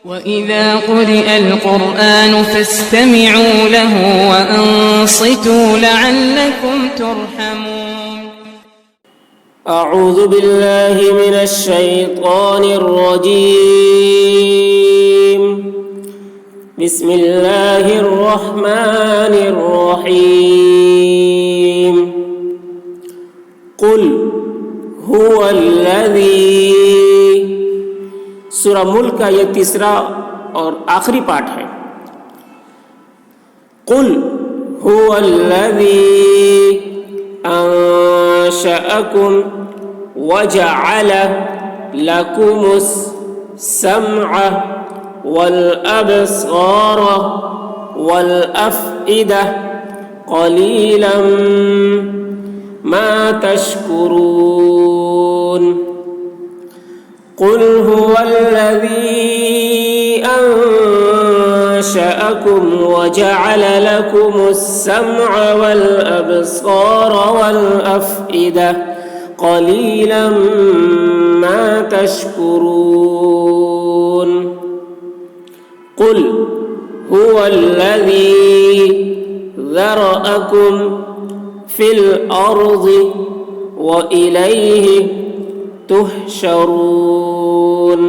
وإذا قرئ القرآن فاستمعوا له وأنصتوا لعلكم ترحمون. أعوذ بالله من الشيطان الرجيم. بسم الله الرحمن الرحيم. قل هو الذي. सूरा मुल्क का यह तीसरा और आखिरी पाठ है। कुल हुवल्लज़ी अंशअकुम वजअल लकुमुस समअ वल अबसार वल अफ़इदा क़लीलन मा तशकुरून। قل هو الذي أنشأكم وجعل لكم السمع والأبصار والأفئدة قليلا ما تشكرون. قل هو الذي ذرأكم في الأرض وإليه تحشرون.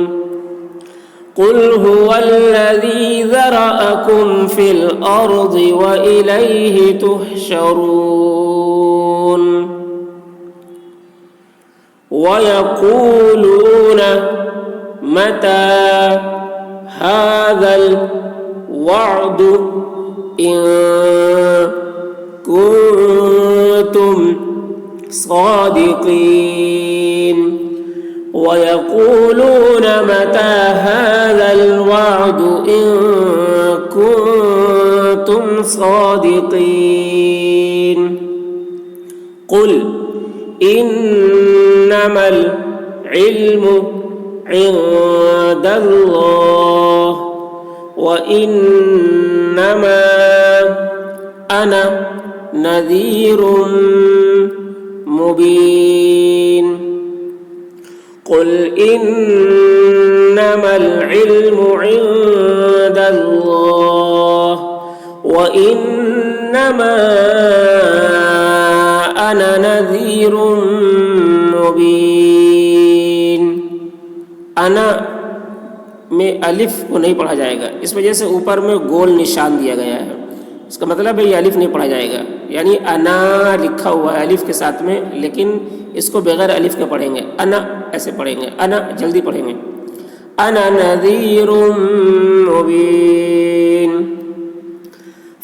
قل هو الذي ذرأكم في الأرض وإليه تحشرون. ويقولون متى هذا الوعد إن كنتم صادقين. ويقولون متى هذا الوعد إن كنتم صادقين. قل إنما العلم عند الله وإنما أنا نذير مبين. قل إنما العلم عند الله وإنما أنا نذير मुबीन। अना में अलिफ को नहीं पढ़ा जाएगा, इस वजह से ऊपर में गोल निशान दिया गया है। इसका मतलब है ये अलिफ नहीं पढ़ा जाएगा, यानी अना लिखा हुआ है अलिफ के साथ में, लेकिन इसको बगैर अलिफ के पढ़ेंगे, अना ऐसे पढ़ेंगे, अना जल्दी पढ़ेंगे। अना नज़ीरुम मुबीन।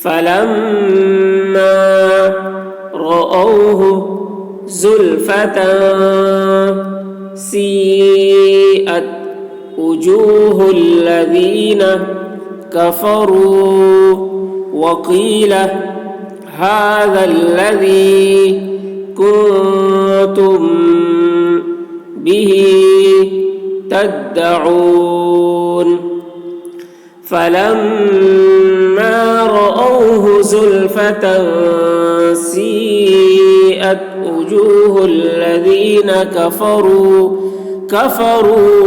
फलम्मा रअौहु ज़ुल्फ़तन सीअत वुजूहुल लज़ीना कफ़रू वक़ील हाज़ा अल्लज़ी कुन्तुम बिही तद्दऊन। फलम्मा रअौहु ज़ुल्फ़तन सीअत वुजूहुल लज़ीना कफ़रू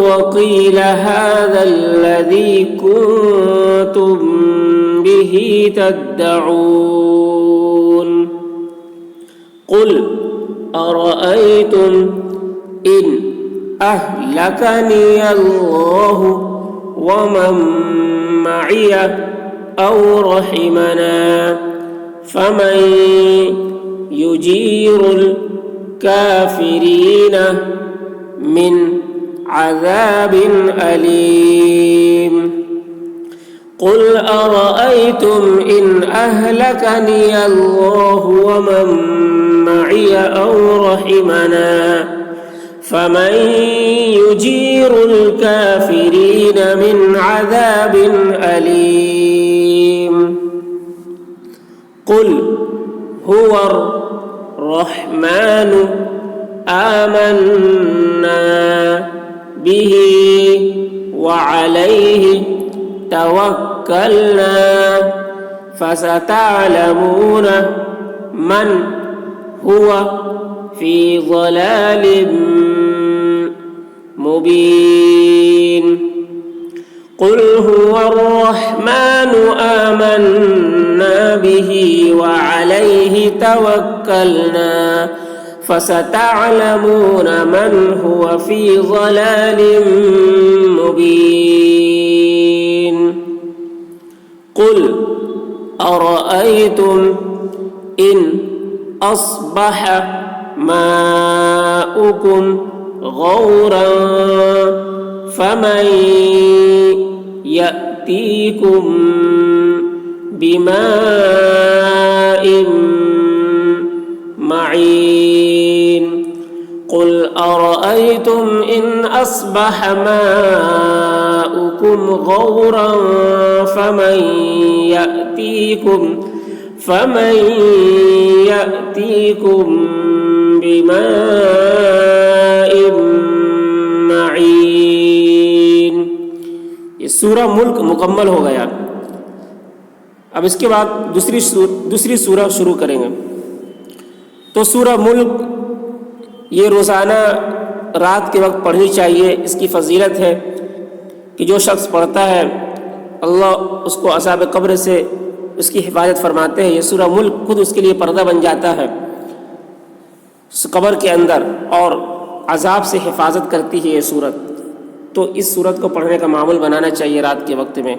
वक़ील हाज़ा अल्लज़ी कुन्तुम बिही तद्दऊन। قل أرأيتم إن أهلكني الله ومن معي أو رحمنا فمن يجير الكافرين من عذاب أليم. قل أرأيتم إن أهلكني الله ومن معي أو رحمنا فمن يجير الكافرين من عذاب أليم. قل هو الرحمن آمنا به وعليه توكلنا فستعلمون من هو في ضلال مبين. कुल हुवर्रहमानु आमन्ना बिही व अलैहि तवक्कलना फसतअलमून मन हुव फी ज़लालिम मुबीन। कुल अरअयतुम इन अस्बह माउकुम गौरन फमन यअतीकुम बिमाइन मईन। कुल अरअयतुम इन अस्बह माउकुम गौरन फमन यअतीकुम बिमाइन मईन। ये सूरा मुल्क मुकम्मल हो गया। अब इसके बाद दूसरी सूरा शुरू करेंगे। तो सूरा मुल्क ये रोज़ाना रात के वक्त पढ़नी चाहिए। इसकी फजीलत है कि जो शख्स पढ़ता है अल्लाह उसको अज़ाब कब्र से उसकी हिफाजत फरमाते हैं। ये सूरा मुल्क खुद उसके लिए पर्दा बन जाता है कब्र के अंदर और अज़ाब से हिफाजत करती है ये सूरत। तो इस सूरत को पढ़ने का मामूल बनाना चाहिए रात के वक्त में।